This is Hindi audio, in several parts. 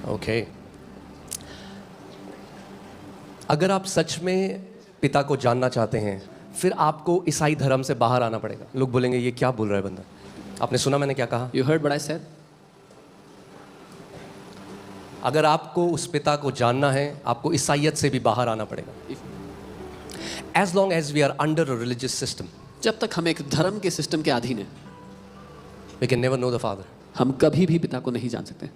ओके अगर आप सच में पिता को जानना चाहते हैं फिर आपको ईसाई धर्म से बाहर आना पड़ेगा। लोग बोलेंगे ये क्या बोल रहा है बंदा। आपने सुना मैंने क्या कहा? You heard what I said? अगर आपको उस पिता को जानना है आपको ईसाइयत से भी बाहर आना पड़ेगा। As long as we are under a religious system, जब तक हम एक धर्म के सिस्टम के अधीन हैं, we can never know the Father. हम कभी भी पिता को नहीं जान सकते।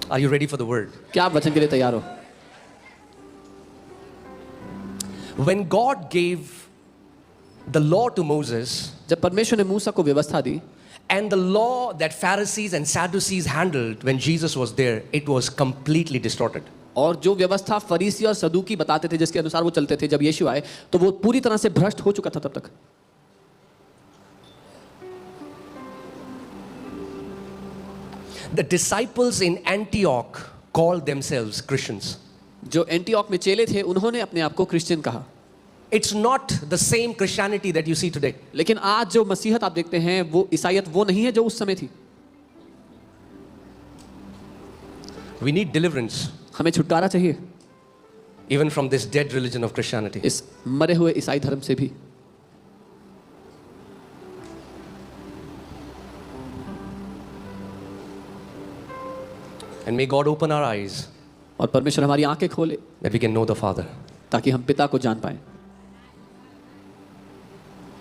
Are you ready for the word? क्या आप वचन के लिए तैयार हो? When God gave the law to Moses, जब परमेश्वर ने मूसा को व्यवस्था दी, and the law that Pharisees and Sadducees handled when Jesus was there, it was completely distorted. और जो व्यवस्था फरीसी और सदूकी बताते थे जिसके अनुसार वो चलते थे, जब यीशु आए तो वो पूरी तरह से भ्रष्ट हो चुका था तब तक। The disciples in Antioch called themselves Christians. जो एंटियोक में चेले थे उन्होंने अपने आप को क्रिश्चियन कहा। It's not the same Christianity that you see today. लेकिन आज जो मसीहत आप देखते हैं वो ईसाईयत वो नहीं है जो उस समय थी। We need deliverance हमें छुटकारा चाहिए even from this dead religion of Christianity. इस मरे हुए ईसाई धर्म से भी। And may God open our eyes और परमेश्वर हमारी आंखें खोले that we can know the Father. ताकि हम पिता को जान पाएं।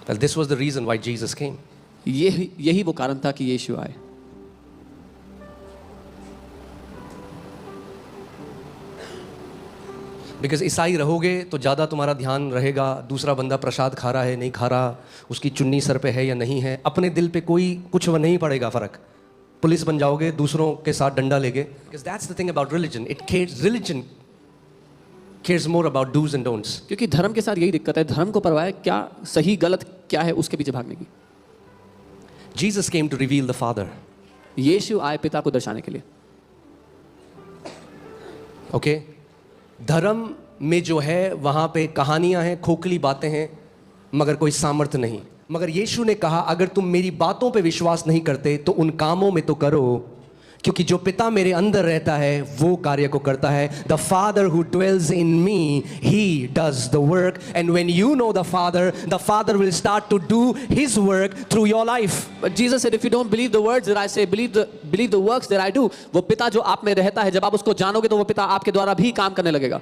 Well, this was the reason why Jesus came. यही वो कारण था कि यीशु आए। Because ईसाई रहोगे तो ज़्यादा तुम्हारा ध्यान रहेगा दूसरा बंदा प्रसाद खा रहा है नहीं खा रहा, उसकी चुन्नी सर पे है या नहीं है, अपने दिल पे कोई कुछ नहीं पड़ेगा फर्क। पुलिस बन जाओगे दूसरों के साथ डंडा लेके। Because that's the thing about religion. Religion cares more about do's and don'ts. क्योंकि धर्म के साथ यही दिक्कत है, धर्म को परवाह है क्या सही गलत क्या है उसके पीछे भागने की। Jesus came to reveal the Father. यीशु आए पिता को दर्शाने के लिए। Okay? धर्म में जो है वहाँ पे कहानियाँ हैं, खोखली बातें हैं, मगर कोई सामर्थ्य नहीं। मगर यीशु ने कहा अगर तुम मेरी बातों पे विश्वास नहीं करते तो उन कामों में तो करो, क्योंकि जो पिता मेरे अंदर रहता है वो कार्य को करता है। The Father who dwells in me, He does the work. And when you know the Father will start to do His work through your life. But Jesus said, if you don't believe the words that I say, believe the works that I do. वो पिता जो आप में रहता है, जब आप उसको जानोगे तो वो पिता आपके द्वारा भी काम करने लगेगा।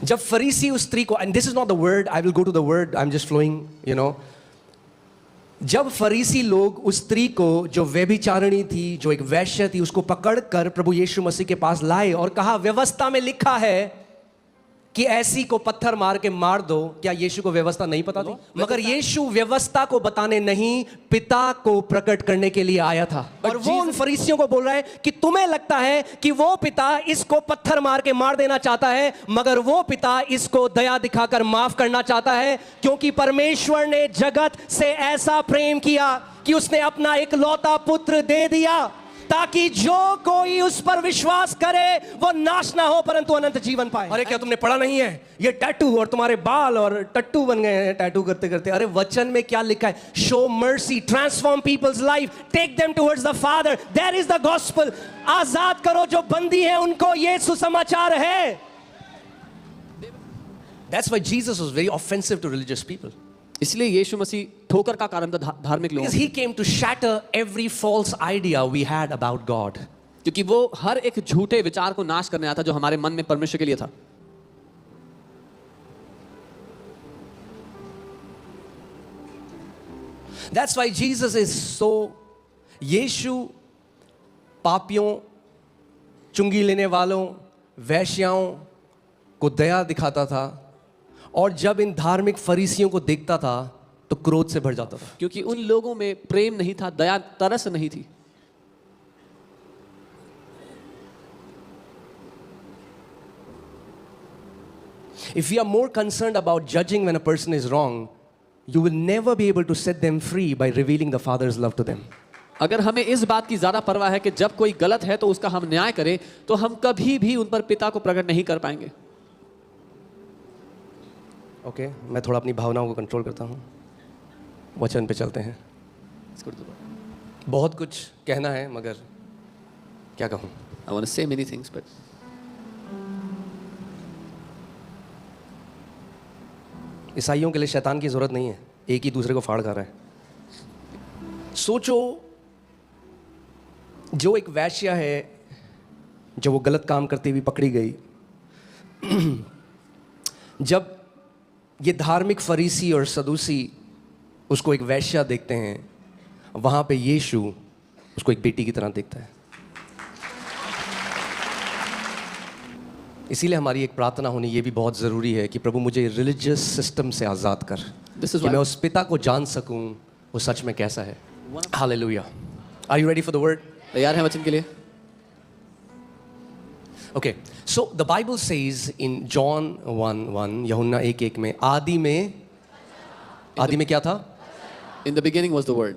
जब फरीसी उस स्त्री को, and this is not the word, I will go to the word, I'm just flowing, you know. जब फरीसी लोग उस स्त्री को जो व्यभिचारिणी थी, जो एक वैश्य थी, उसको पकड़कर प्रभु यीशु मसीह के पास लाए और कहा व्यवस्था में लिखा है कि ऐसी को पत्थर मार के मार दो, क्या यीशु को व्यवस्था नहीं पता थी? मगर यीशु व्यवस्था को बताने नहीं, पिता को प्रकट करने के लिए आया था। और वो उन फरीसियों को बोल रहा है कि तुम्हें लगता है कि वो पिता इसको पत्थर मार के मार देना चाहता है, मगर वो पिता इसको दया दिखाकर माफ करना चाहता है, क्योंकि परमेश्वर ने जगत से ऐसा प्रेम किया कि उसने अपना इकलौता पुत्र दे दिया, ताकि जो कोई उस पर विश्वास करे वो नाश ना हो परंतु अनंत जीवन पाए। अरे क्या तुमने पढ़ा नहीं है? ये टैटू और तुम्हारे बाल और टट्टू बन गए हैं टैटू करते करते। अरे वचन में क्या लिखा है? Show mercy, transform people's life, take them towards the father, that is the gospel. आजाद करो जो बंदी है उनको, ये सुसमाचार है। That's why Jesus was very offensive to religious people. इसलिए यीशु मसीह ठोकर का कारण था धार्मिक लोगों। Because he came to shatter every false idea we had about God. क्योंकि वो हर एक झूठे विचार को नाश करने आया था जो हमारे मन में परमेश्वर के लिए था। That's why Jesus is so, यीशु पापियों, चुंगी लेने वालों, वैश्याओं को दया दिखाता था, और जब इन धार्मिक फरीसियों को देखता था तो क्रोध से भर जाता था, क्योंकि उन लोगों में प्रेम नहीं था, दया तरस नहीं थी। If we are more concerned about judging when a person is wrong, you will never be able to set them free by revealing the Father's love to them. अगर हमें इस बात की ज्यादा परवाह है कि जब कोई गलत है तो उसका हम न्याय करें, तो हम कभी भी उन पर पिता को प्रकट नहीं कर पाएंगे। ओके मैं थोड़ा अपनी भावनाओं को कंट्रोल करता हूँ, वचन पे चलते हैं। Let's go to the word. बहुत कुछ कहना है मगर क्या कहूँ। I want to say many things, but ईसाइयों के लिए शैतान की ज़रूरत नहीं है, एक ही दूसरे को फाड़ खा रहा है। सोचो, जो एक वैश्या है, जो वो गलत काम करती हुई पकड़ी गई, जब ये धार्मिक फरीसी और सदूसी उसको एक वैश्या देखते हैं, वहाँ पे यीशु उसको एक बेटी की तरह देखता है। इसीलिए हमारी एक प्रार्थना होनी ये भी बहुत ज़रूरी है कि प्रभु मुझे रिलीजियस सिस्टम से आज़ाद कर, This is कि why- मैं उस पिता को जान सकूं वो सच में कैसा है। Hallelujah. Are you ready for the word? तैयार हैं वचन के लिए? Okay, so the Bible says in John 1:1, यूहन्ना 1:1 में, आदि में क्या था? In the beginning was the word.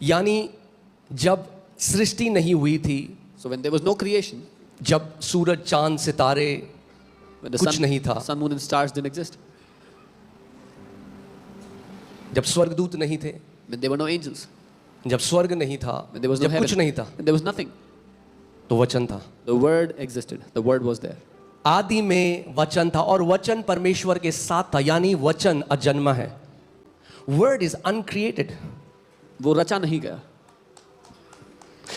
यानी जब सृष्टि नहीं हुई थी, So when there was no creation, जब सूरज चांद सितारे when the कुछ नहीं था, sun, moon and stars didn't exist, जब स्वर्गदूत नहीं थे, when there were no angels, जब स्वर्ग नहीं था, when there was no जब heaven, कुछ नहीं था, when there was nothing, तो वचन था। the word existed. The word was there. आदि में वचन था और वचन परमेश्वर के साथ था, यानी वचन अजन्मा है। Word is uncreated. वो रचा नहीं गया।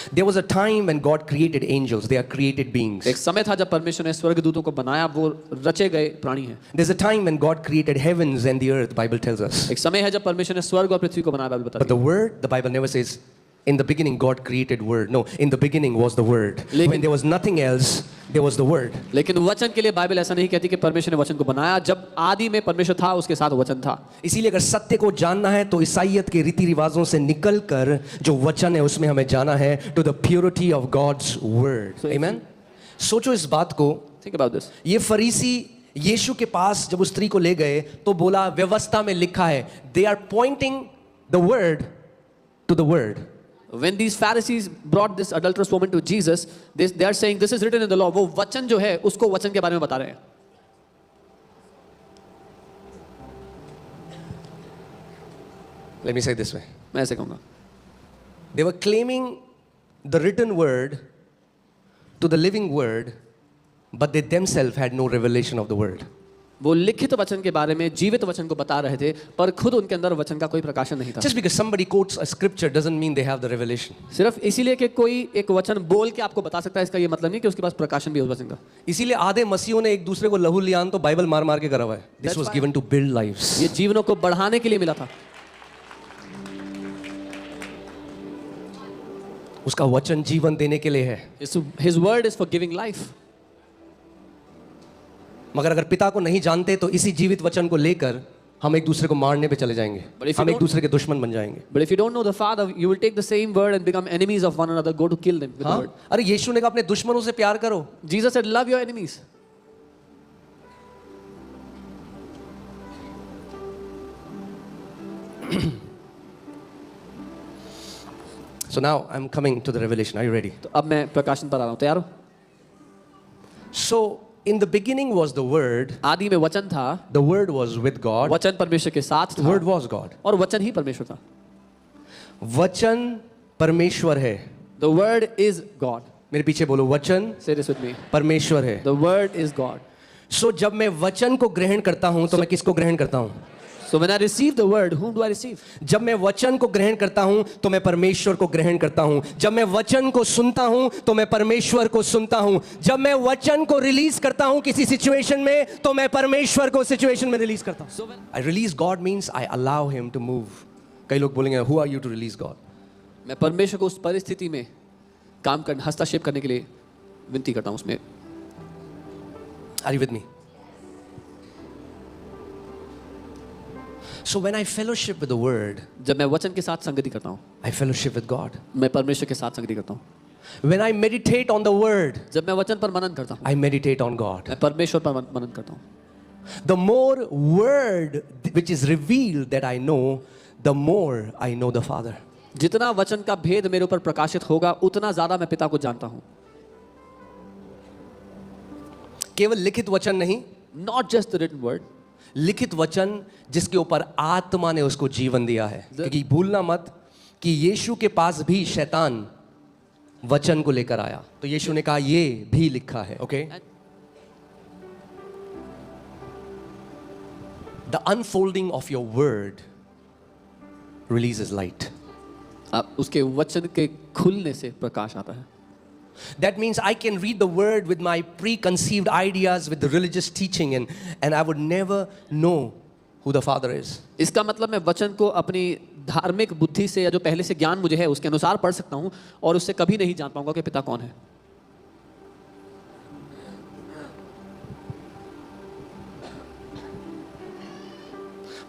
There was a time when God created angels, they are created beings. एक समय था जब परमेश्वर ने स्वर्गदूतों को बनाया, वो रचे गए प्राणी हैं। There's a time when God created heavens and the earth, the Bible tells us. एक समय है जब परमेश्वर ने स्वर्ग और पृथ्वी को बनाया, बाइबल But बताती the word, the Bible never says, in the beginning God created word. No, in the beginning was the word. लेकिन- When there was nothing else, there was the word. है। लेकिन वचन के लिए बाइबल ऐसा नहीं कहती कि परमेश्वर ने वचन को बनाया। जब आदि में परमेश्वर था, उसके साथ वचन था। इसीलिए अगर सत्य को जानना है तो ईसाइयत के रीति रिवाजों से निकल कर जो वचन है उसमें हमें जाना है, to the purity of God's word. So if Amen? सोचो इस बात को, Think about this. ये फरीसी यीशु के पास जब उस स्त्री को ले गए तो बोला व्यवस्था में लिखा है, they are pointing the word to the word. When these Pharisees brought this adulterous woman to Jesus, they are saying this is written in the law. वो वचन जो है उसको वचन के बारे में बता रहे हैं। Let me say it this way. मैं ऐसे कहूँगा। They were claiming the written word to the living word, but they themselves had no revelation of the word. वो लिखित वचन के बारे में, जीवित वचन को बता रहे थे, पर खुद उनके अंदर वचन का कोई प्रकाशन नहीं था। Just because somebody quotes a scripture doesn't mean they have the revelation. सिर्फ इसीलिए कि कोई एक वचन बोल के आपको बता सकता है, इसका ये मतलब नहीं कि उसके पास प्रकाशन भी है उस वचन का। इसीलिए आधे मसीहों ने एक दूसरे को लहू लियान तो बाइबल मार मार के करा हुआ है। This That's was why- given to build lives. ये जीवनों को बढ़ाने के लिए मिला था। उसका वचन जीवन देने के लिए है। His word is for giving life. मगर अगर पिता को नहीं जानते तो इसी जीवित वचन को लेकर हम एक दूसरे को मारने पे चले जाएंगे, But if you हम एक don't- दूसरे के दुश्मन बन जाएंगे। But if you don't know the Father, you will take the same word and become enemies of one another. Go to kill them with the हाँ? word. अरे यीशु ने कहा अपने दुश्मनों से प्यार करो। Jesus said, "Love your enemies." So now I'm coming to the revelation. Are you ready? तो अब मैं प्रकाशन पर आ रहा हूँ। तैयार हो? So in the beginning was the word. आदि में वचन था, The word was with God. वचन परमेश्वर के साथ The था, word was God. और वचन ही परमेश्वर था। वचन परमेश्वर है। The word is God. मेरे पीछे बोलो, वचन Say this with me. परमेश्वर है। The word is God. सो जब मैं वचन को ग्रहण करता हूं तो मैं किसको ग्रहण करता हूं? So when I receive the word, whom do I receive? जब मैं वचन को ग्रहण करता हूं तो मैं परमेश्वर को ग्रहण करता हूं। जब मैं वचन को सुनता हूं तो मैं परमेश्वर को सुनता हूं। जब मैं वचन को रिलीज करता हूं किसी सिचुएशन में तो मैं परमेश्वर को सिचुएशन में रिलीज करता हूं। I release God means I allow him to move. कई लोग बोलेंगे who are you to release God? मैं परमेश्वर को उस परिस्थिति में काम कर, हस्तक्षेप करने के लिए विनती करता हूँ उसमें। Are you with me? So when I fellowship with the word, जब मैं वचन के साथ संगति करता हूँ, I fellowship with God. मैं परमेश्वर के साथ संगति करता हूँ। When I meditate on the word, जब मैं वचन पर मनन करता हूँ, I meditate on God. मैं परमेश्वर पर मनन करता हूँ। The more word which is revealed that I know, the more I know the Father. जितना वचन का भेद मेरे ऊपर प्रकाशित होगा, उतना ज्यादा मैं पिता को जानता हूँ। केवल लिखित वचन नहीं, Not just the written word, लिखित वचन जिसके ऊपर आत्मा ने उसको जीवन दिया है, क्योंकि भूलना मत कि यीशु के पास भी शैतान वचन को लेकर आया, तो यीशु ने कहा ये भी लिखा है. Okay, the unfolding of your word releases light. आप उसके वचन के खुलने से प्रकाश आता है. That means I can read the word with my preconceived ideas, with the religious teaching, and I would never know who the Father is. इसका मतलब मैं वचन को अपनी धार्मिक बुद्धि से या जो पहले से ज्ञान मुझे है उसके अनुसार पढ़ सकता हूँ और उससे कभी नहीं जान पाऊंगा कि पिता कौन है.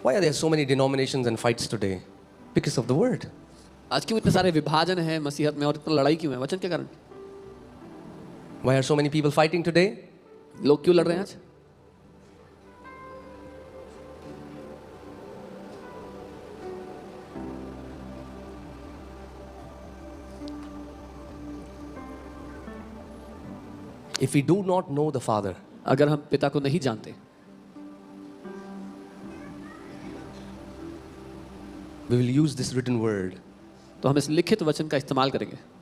Why are there so many denominations and fights today? Because of the word. आज क्यों इतने सारे विभाजन हैं मसीहत में और इतना लड़ाई क्यों है? वचन के कारण. Why are so many people fighting today? लोग क्यों लड़ रहे हैं आज? If we do not know the Father, अगर हम पिता को नहीं जानते we will use this written word तो हम इस लिखित वचन का इस्तेमाल करेंगे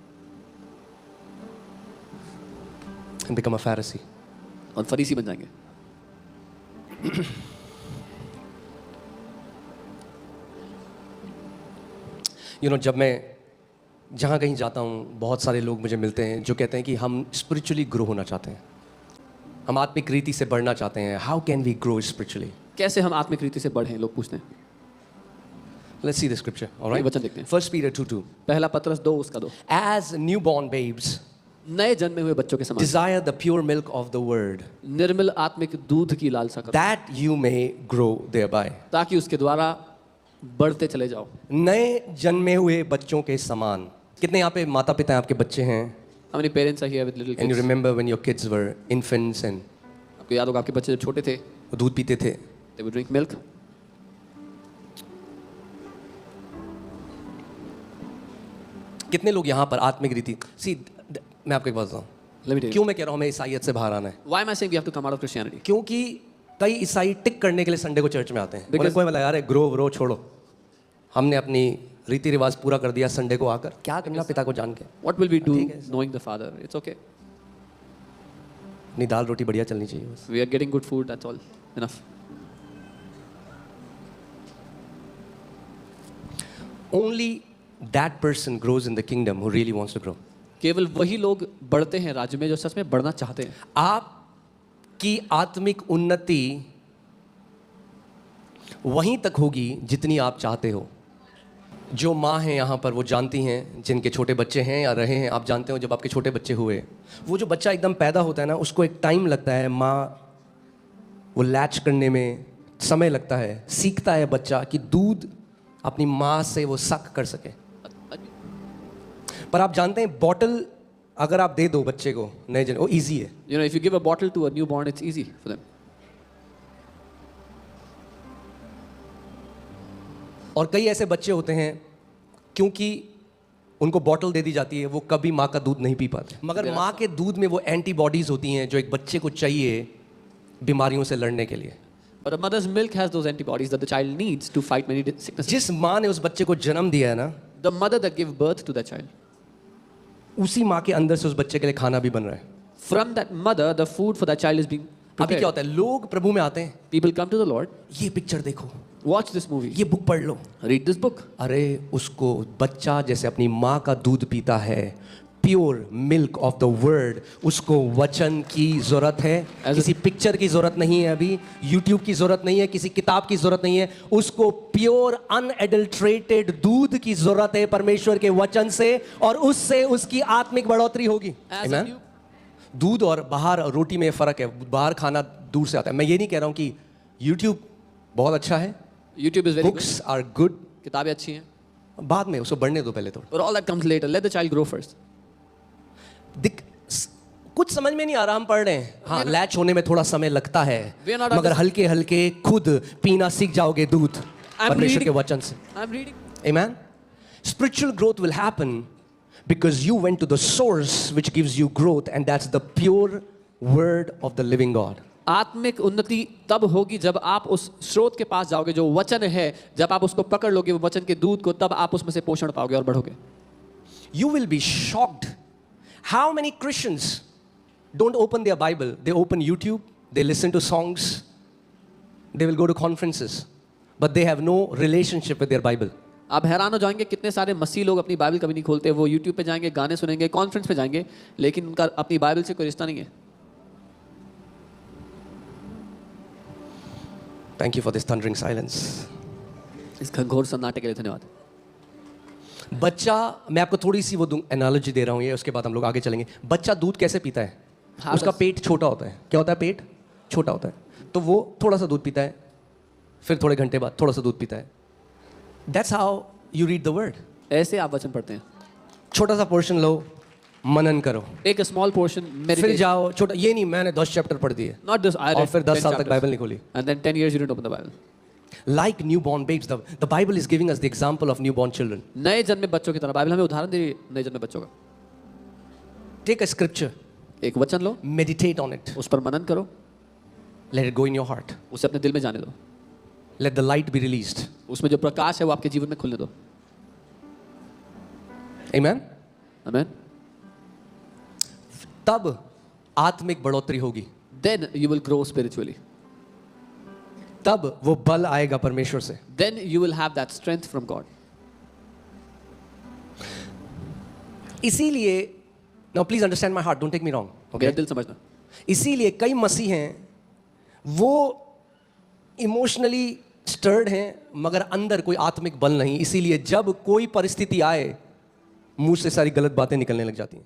and become a Pharisee. और फरीसी बन जाएंगे. You know, जब मैं जहाँ कहीं जाता हूँ बहुत सारे लोग मुझे मिलते हैं जो कहते हैं कि हम स्पिरिचुअली ग्रो होना चाहते हैं, हम आत्मिक रीति से बढ़ना चाहते हैं. How can we grow spiritually? कैसे हम आत्मिक रीति से बढ़ें, लोग पूछते हैं. Let's see the scripture. All right. वचन देखते हैं. 1 Peter 2:2. पहला पत्रस 2 उसका 2. As newborn babes, नए जन्मे हुए बच्चों के समान desire the pure milk of the word, निर्मल आत्मिक दूध की लालसा करो that you may grow thereby. ताकि उसके द्वारा बढ़ते चले जाओ. नए जन्मे हुए बच्चों के समान. कितने यहाँ पे माता पिता आपके बच्चे हैं? How many parents are here with little And you kids? remember when your kids were infants and आपको याद होगा आपके बच्चे जब छोटे थे वो दूध पीते थे. they would drink milk. कितने लोग यहाँ पर आत्मिक रीति मैं आपको एक बात बताऊँ, Let me tell you. क्यों मैं कह रहा हूँ हमें ईसाइयत से बाहर आना है? Why am I saying we have to come out of Christianity? क्योंकि कई ईसाई टिक करने के लिए संडे को चर्च में आते हैं. Because- बोले कोई बोला यार ग्रो व्रो छोड़ो, हमने अपनी रीति रिवाज पूरा कर दिया संडे को आकर, क्या करना पिता को जान के. What will we do ठीक है. knowing the Father? It's okay. नहीं, दाल रोटी बढ़िया चलनी चाहिए बस. We are getting good food, that's all. Enough. Only that person grows in the kingdom who really wants to grow. केवल वही लोग बढ़ते हैं राज्य में जो सच में बढ़ना चाहते हैं. आपकी आत्मिक उन्नति वहीं तक होगी जितनी आप चाहते हो. जो माँ हैं यहाँ पर वो जानती हैं, जिनके छोटे बच्चे हैं या रहे हैं, आप जानते हो जब आपके छोटे बच्चे हुए, वो जो बच्चा एकदम पैदा होता है ना, उसको एक टाइम लगता है, माँ वो लैच करने में समय लगता है, सीखता है बच्चा कि दूध अपनी माँ से वो सक कर सके. पर आप जानते हैं बॉटल अगर आप दे दो बच्चे को नए जन, वो ईजी है. You know, if you give a bottle to a newborn, it's easy for them. और कई ऐसे बच्चे होते हैं क्योंकि उनको बॉटल दे दी जाती है, वो कभी माँ का दूध नहीं पी पाते. मगर माँ के दूध में वो एंटीबॉडीज होती हैं जो एक बच्चे को चाहिए बीमारियों से लड़ने के लिए. But a mother's milk has those antibodies that the child needs to fight many sicknesses. जिस माँ ने उस बच्चे को जन्म दिया है ना, The mother that gave birth to that child. उसी माँ के अंदर से उस बच्चे के लिए खाना भी बन रहा है. From that mother, the food for that child is being अभी क्या prepared. होता है, लोग प्रभु में आते हैं, People come to the Lord, ये पिक्चर देखो, watch this movie, ये बुक पढ़ लो. read this book. अरे उसको बच्चा जैसे अपनी माँ का दूध पीता है, pure milk of the word, उसको वचन की जरूरत है. किसी पिक्चर की जरूरत नहीं है, अभी यूट्यूब की जरूरत नहीं है, किसी किताब की जरूरत नहीं है. उसको प्योर अनएडल्ट्रेटेड दूध की जरूरत है परमेश्वर के वचन से, और उससे उसकी आत्मिक बढ़ोतरी होगी. As a Amen? new- दूध और बाहर रोटी में फर्क है. बाहर खाना दूर से आता है. मैं ये नहीं कह रहा हूँ कि यूट्यूब बहुत अच्छा है, YouTube is very good. Books are good, किताबें अच्छी हैं. बाद में उसको बढ़ने दो पहले थोड़ा. But all that comes later. Let the child grow first. कुछ समझ में नहीं आ रहा, हम पढ़ रहे हैं. हाँ, लैच होने में थोड़ा समय लगता है, We are not मगर हल्के हल्के खुद पीना सीख जाओगे दूध I'm परमेश्वर के reading- वचन से. I'm reading. Amen. Spiritual growth will happen because you went to the source which gives you growth, and that's the pure word of the living God. आत्मिक उन्नति तब होगी जब आप उस स्रोत के पास जाओगे जो वचन है, जब आप उसको पकड़ लोगे वो वचन के दूध को, तब आप उसमें से पोषण पाओगे और बढ़ोगे. You will be shocked how many Christians don't open their Bible. They open YouTube, they listen to songs, they will go to conferences, but they have no relationship with their Bible. आप हैरान हो जाएंगे कितने सारे मसीह लोग अपनी बाइबल कभी नहीं खोलते. वो यूट्यूब पे जाएंगे, गाने सुनेंगे, कॉन्फ्रेंस पे जाएंगे, लेकिन उनका अपनी बाइबल से कोई रिश्ता नहीं है. Thank you for this thundering silence. इस घनघोर सन्नाटे के लिए धन्यवाद. बच्चा, मैं आपको थोड़ी सी वो एनालॉजी दे रहा हूँ, ये उसके बाद हम लोग आगे चलेंगे. बच्चा दूध कैसे पीता है? हाँ, उसका बस. पेट छोटा होता है. क्या होता है? पेट छोटा होता है, तो वो थोड़ा सा दूध पीता है, फिर थोड़े घंटे बाद थोड़ा सा दूध पीता है. That's how you read the word. ऐसे आप वचन पढ़ते हैं. छोटा सा पोर्शन लो, मनन करो, एक स्मॉल पोर्शन फिर मेडिटेट. जाओ. छोटा ये नहीं मैंने 10 चैप्टर पढ़ दिए नॉट दिस आई और फिर 10 साल तक बाइबल नहीं खोली. And then 10 years you didn't open the Bible. Like newborn babes, the Bible is giving us the example of newborn children. नए जन्मे बच्चों की तरह बाइबल हमें उदाहरण दे रही है नए जन्मे बच्चों का. Take a scripture, एक वचन लो, meditate on it, उस पर मनन करो, let it go in your heart, उसे अपने दिल में जाने दो, let the light be released. उसमें जो प्रकाश है वो आपके जीवन में खुलने दो. Amen. आमीन. तब आत्मिक बढ़ोतरी होगी, Then you will grow spiritually. तब वो बल आएगा परमेश्वर से. Then you will have that strength from God. इसीलिए, now please understand my heart, don't take me wrong. मेरा दिल समझना. इसीलिए कई मसीह हैं, वो इमोशनली स्टर्ड हैं मगर अंदर कोई आत्मिक बल नहीं. इसीलिए जब कोई परिस्थिति आए, मुंह से सारी गलत बातें निकलने लग जाती हैं.